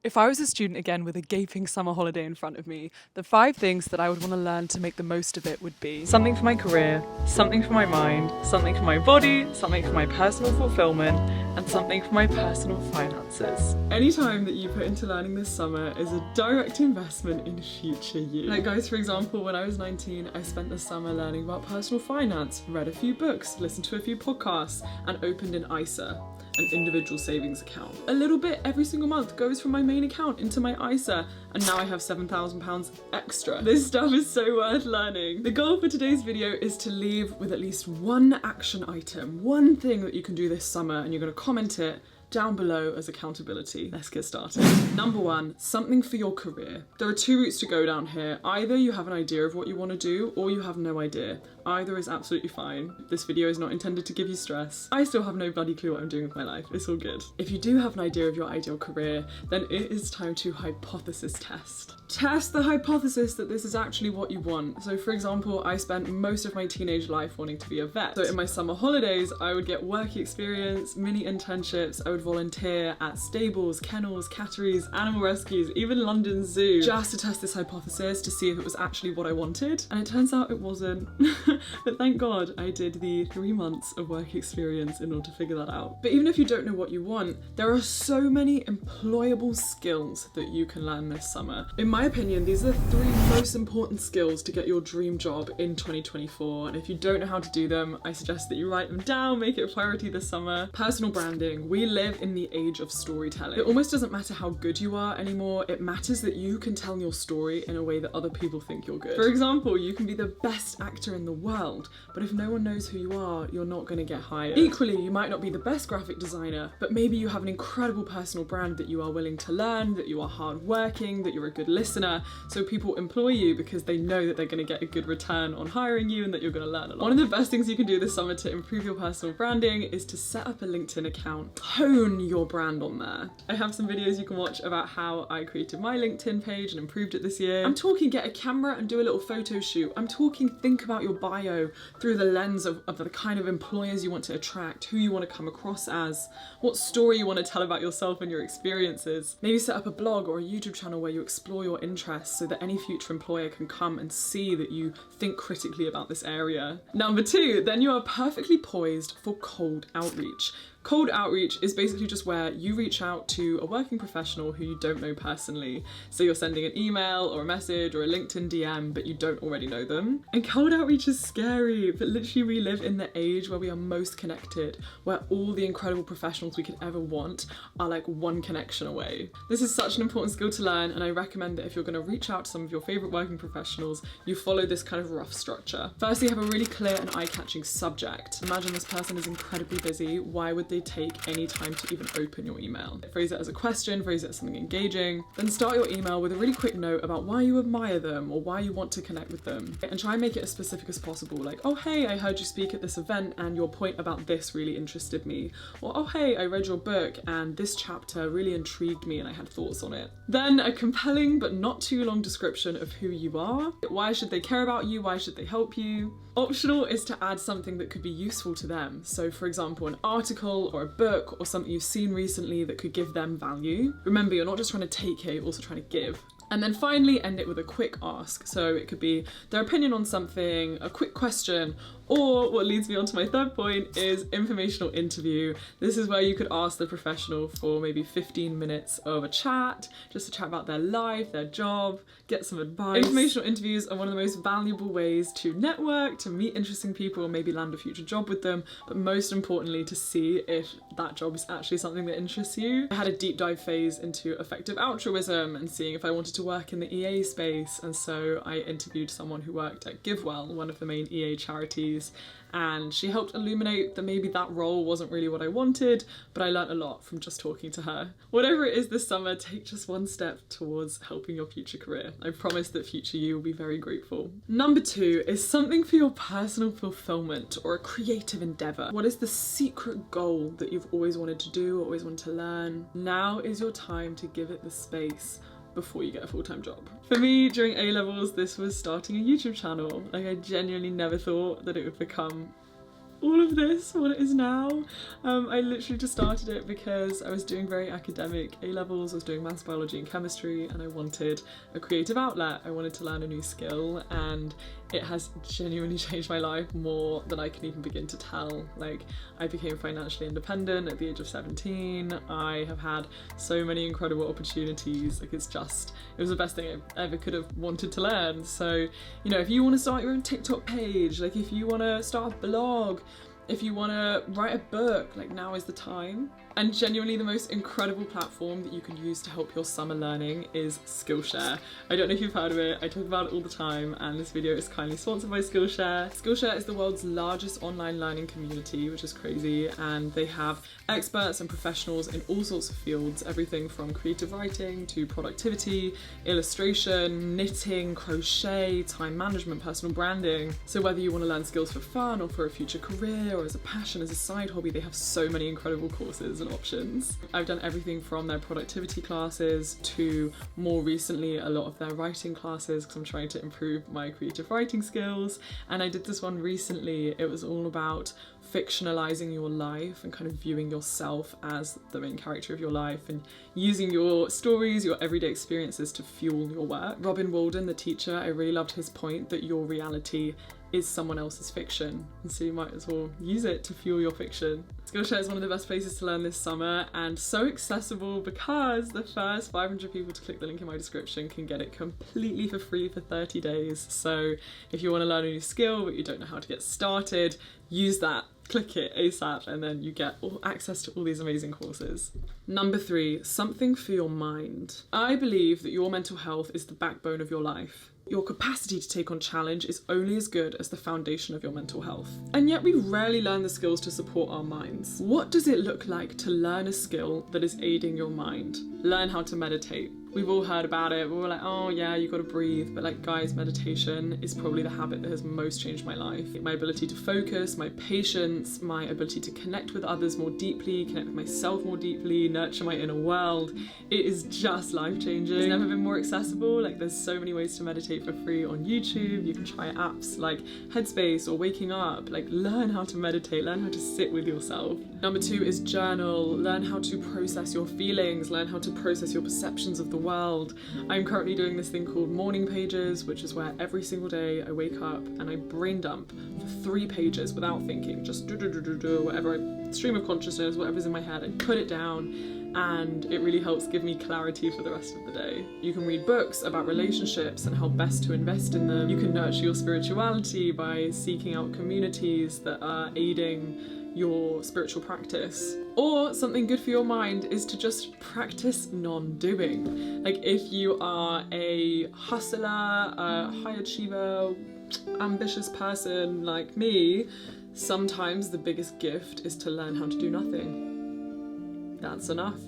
If I was a student again with a gaping summer holiday in front of me, the 5 things that I would want to learn to make the most of it would be something for my career, something for my mind, something for my body, something for my personal fulfillment, and something for my personal finances. Any time that you put into learning this summer is a direct investment in future you. Like guys, for example, when I was 19, I spent the summer learning about personal finance, read a few books, listened to a few podcasts, and opened an ISA, an individual savings account. A little bit every single month goes from my main account into my ISA, and now I have £7,000 extra. This stuff is so worth learning. The goal for today's video is to leave with at least one action item, one thing that you can do this summer, and you're gonna comment it down below as accountability. Let's get started. Number 1, something for your career. There are 2 routes to go down here. Either you have an idea of what you want to do, or you have no idea. Either is absolutely fine. This video is not intended to give you stress. I still have no bloody clue what I'm doing with my life. It's all good. If you do have an idea of your ideal career, then it is time to hypothesis test. Test the hypothesis that this is actually what you want. So for example, I spent most of my teenage life wanting to be a vet. So in my summer holidays, I would get work experience, mini internships, I would volunteer at stables, kennels, catteries, animal rescues, even London Zoo, just to test this hypothesis to see if it was actually what I wanted. And it turns out it wasn't. But thank God I did the 3 months of work experience in order to figure that out. But even if you don't know what you want, there are so many employable skills that you can learn this summer. In my opinion, these are the 3 most important skills to get your dream job in 2024. And if you don't know how to do them, I suggest that you write them down, make it a priority this summer. Personal branding. We live in the age of storytelling. It almost doesn't matter how good you are anymore. It matters that you can tell your story in a way that other people think you're good. For example, you can be the best actor in the world, but if no one knows who you are, you're not going to get hired. Equally, you might not be the best graphic designer, but maybe you have an incredible personal brand that you are willing to learn, that you are hardworking, that you're a good listener, so people employ you because they know that they're going to get a good return on hiring you and that you're going to learn a lot. One of the best things you can do this summer to improve your personal branding is to set up a LinkedIn account. Hone your brand on there. I have some videos you can watch about how I created my LinkedIn page and improved it this year. I'm talking get a camera and do a little photo shoot. I'm talking think about your bio through the lens of the kind of employers you want to attract, who you want to come across as, what story you want to tell about yourself and your experiences. Maybe set up a blog or a YouTube channel where you explore your interests so that any future employer can come and see that you think critically about this area. Number 2, then you are perfectly poised for cold outreach. Cold outreach is basically just where you reach out to a working professional who you don't know personally. So you're sending an email or a message or a LinkedIn DM, but you don't already know them. And cold outreach is scary, but literally we live in the age where we are most connected, where all the incredible professionals we could ever want are like one connection away. This is such an important skill to learn, and I recommend that if you're going to reach out to some of your favourite working professionals, you follow this kind of rough structure. Firstly, have a really clear and eye-catching subject. Imagine this person is incredibly busy. Why would they take any time to even open your email? Phrase it as a question, phrase it as something engaging. Then start your email with a really quick note about why you admire them or why you want to connect with them. And try and make it as specific as possible, like, oh hey, I heard you speak at this event and your point about this really interested me. Or oh hey, I read your book and this chapter really intrigued me and I had thoughts on it. Then a compelling but not too long description of who you are. Why should they care about you? Why should they help you? Optional is to add something that could be useful to them. So for example, an article or a book or something you've seen recently that could give them value. Remember, you're not just trying to take here, you're also trying to give. And then finally end it with a quick ask. So it could be their opinion on something, a quick question, or what leads me on to my 3rd point is informational interview. This is where you could ask the professional for maybe 15 minutes of a chat, just to chat about their life, their job, get some advice. Informational interviews are one of the most valuable ways to network, to meet interesting people, maybe land a future job with them, but most importantly to see if that job is actually something that interests you. I had a deep dive phase into effective altruism and seeing if I wanted to work in the EA space, and so I interviewed someone who worked at GiveWell, one of the main EA charities, and she helped illuminate that maybe that role wasn't really what I wanted, but I learned a lot from just talking to her. Whatever it is this summer, take just one step towards helping your future career. I promise that future you will be very grateful. Number 2 is something for your personal fulfillment or a creative endeavour. What is the secret goal that you've always wanted to do, always wanted to learn? Now is your time to give it the space before you get a full-time job. For me, during A-levels, this was starting a YouTube channel. Like, I genuinely never thought that it would become all of this, what it is now. I literally just started it because I was doing very academic A-levels. I was doing maths, biology and chemistry, and I wanted a creative outlet. I wanted to learn a new skill, and it has genuinely changed my life more than I can even begin to tell. Like, I became financially independent at the age of 17. I have had so many incredible opportunities. Like, it was the best thing I ever could have wanted to learn. So, you know, if you want to start your own TikTok page, like if you want to start a blog, if you want to write a book, like now is the time. And genuinely the most incredible platform that you can use to help your summer learning is Skillshare. I don't know if you've heard of it, I talk about it all the time, and this video is kindly sponsored by Skillshare. Skillshare is the world's largest online learning community, which is crazy, and they have experts and professionals in all sorts of fields, everything from creative writing to productivity, illustration, knitting, crochet, time management, personal branding. So whether you want to learn skills for fun or for a future career or as a passion, as a side hobby, they have so many incredible courses and options. I've done everything from their productivity classes to more recently a lot of their writing classes, because I'm trying to improve my creative writing skills. And I did this one recently. It was all about fictionalizing your life and kind of viewing yourself as the main character of your life and using your stories, your everyday experiences to fuel your work. Robin Walden, the teacher, I really loved his point that your reality is someone else's fiction, and so you might as well use it to fuel your fiction. Skillshare is one of the best places to learn this summer, and so accessible because the first 500 people to click the link in my description can get it completely for free for 30 days. So if you want to learn a new skill but you don't know how to get started, use that. Click it ASAP and then you get access to all these amazing courses. Number 3, something for your mind. I believe that your mental health is the backbone of your life. Your capacity to take on challenge is only as good as the foundation of your mental health. And yet we rarely learn the skills to support our minds. What does it look like to learn a skill that is aiding your mind? Learn how to meditate. We've all heard about it. We're like, oh yeah, you gotta breathe. But like, guys, meditation is probably the habit that has most changed my life. My ability to focus, my patience, my ability to connect with others more deeply, connect with myself more deeply, nurture my inner world. It is just life-changing. It's never been more accessible. Like, there's so many ways to meditate for free on YouTube. You can try apps like Headspace or Waking Up. Like, learn how to meditate, learn how to sit with yourself. Number 2 is journal. Learn how to process your feelings, learn how to process your perceptions of the world. I'm currently doing this thing called morning pages, which is where every single day I wake up and I brain dump for 3 pages without thinking, just do whatever, stream of consciousness, whatever's in my head, and put it down, and it really helps give me clarity for the rest of the day. You can read books about relationships and how best to invest in them. You can nurture your spirituality by seeking out communities that are aiding your spiritual prachtice. Or something good for your mind is to just practice non-doing. Like, if you are a hustler, a high achiever, ambitious person like me, sometimes the biggest gift is to learn how to do nothing. That's enough.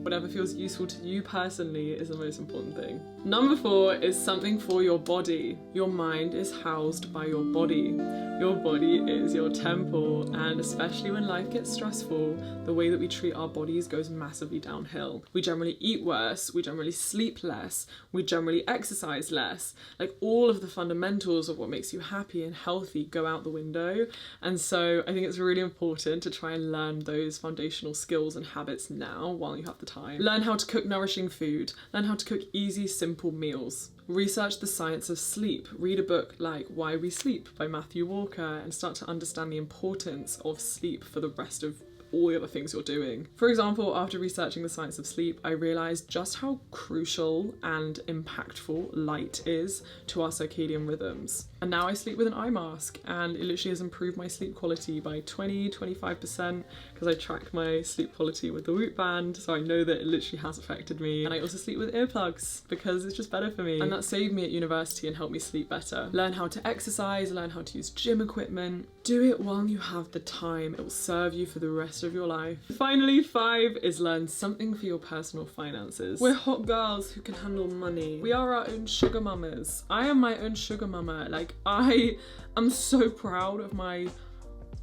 Whatever feels useful to you personally is the most important thing. Number 4 is something for your body. Your mind is housed by your body. Your body is your temple, and especially when life gets stressful, the way that we treat our bodies goes massively downhill. We generally eat worse, we generally sleep less, we generally exercise less. Like, all of the fundamentals of what makes you happy and healthy go out the window. And so I think it's really important to try and learn those foundational skills and habits now while you have the time. Learn how to cook nourishing food, learn how to cook easy, simple meals. Research the science of sleep. Read a book like Why We Sleep by Matthew Walker and start to understand the importance of sleep for the rest of all the other things you're doing. For example, after researching the science of sleep, I realized just how crucial and impactful light is to our circadian rhythms. And now I sleep with an eye mask, and it literally has improved my sleep quality by 20-25% because I track my sleep quality with the Whoop band, so I know that it literally has affected me. And I also sleep with earplugs because it's just better for me. And that saved me at university and helped me sleep better. Learn how to exercise, learn how to use gym equipment. Do it while you have the time. It will serve you for the rest of your life. Finally, 5 is learn something for your personal finances. We're hot girls who can handle money. We are our own sugar mamas. I am my own sugar mama. Like, I am so proud of my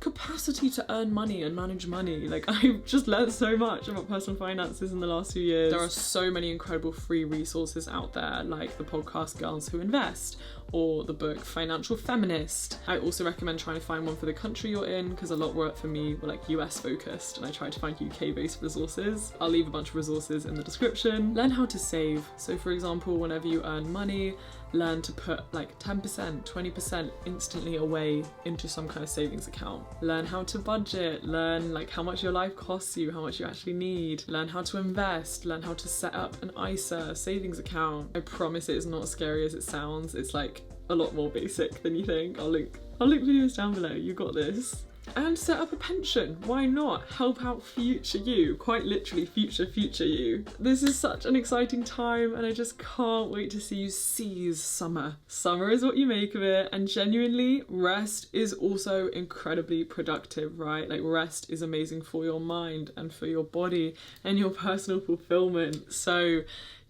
capacity to earn money and manage money. Like, I've just learned so much about personal finances in the last few years. There are so many incredible free resources out there, like the podcast Girls Who Invest or the book Financial Feminist. I also recommend trying to find one for the country you're in, because a lot work for me were like US focused and I tried to find UK based resources. I'll leave a bunch of resources in the description. Learn how to save. So for example, whenever you earn money, learn to put like 10%, 20% instantly away into some kind of savings account. Learn how to budget, learn like how much your life costs you, how much you actually need. Learn how to invest, learn how to set up an ISA savings account. I promise it is not as scary as it sounds. It's like a lot more basic than you think. I'll link videos down below, you got this. And set up a pension, why not? Help out future you, quite literally future you. This is such an exciting time and I just can't wait to see you seize summer. Summer is what you make of it, and genuinely rest is also incredibly productive, right? Like, rest is amazing for your mind and for your body and your personal fulfillment. So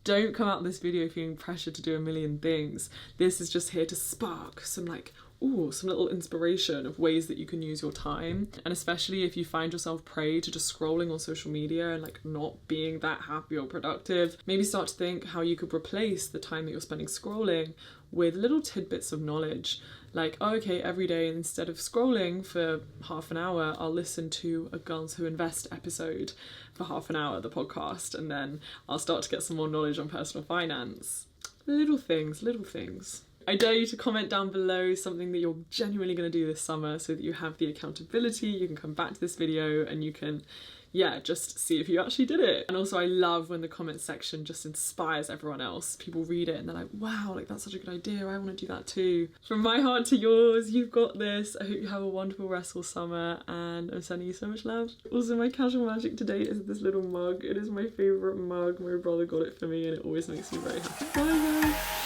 don't come out of this video feeling pressured to do a million things. This is just here to spark some some little inspiration of ways that you can use your time. And especially if you find yourself prey to just scrolling on social media and like not being that happy or productive, maybe start to think how you could replace the time that you're spending scrolling with little tidbits of knowledge. Like, oh, okay, every day instead of scrolling for half an hour, I'll listen to a Girls Who Invest episode for half an hour, the podcast, and then I'll start to get some more knowledge on personal finance. Little things. I dare you to comment down below something that you're genuinely going to do this summer so that you have the accountability. You can come back to this video and you can, just see if you actually did it. And also I love when the comment section just inspires everyone else. People read it and they're like, wow, like that's such a good idea. I want to do that too. From my heart to yours, you've got this. I hope you have a wonderful, restful summer and I'm sending you so much love. Also, my casual magic today is this little mug. It is my favourite mug. My brother got it for me and it always makes me very happy. Bye guys.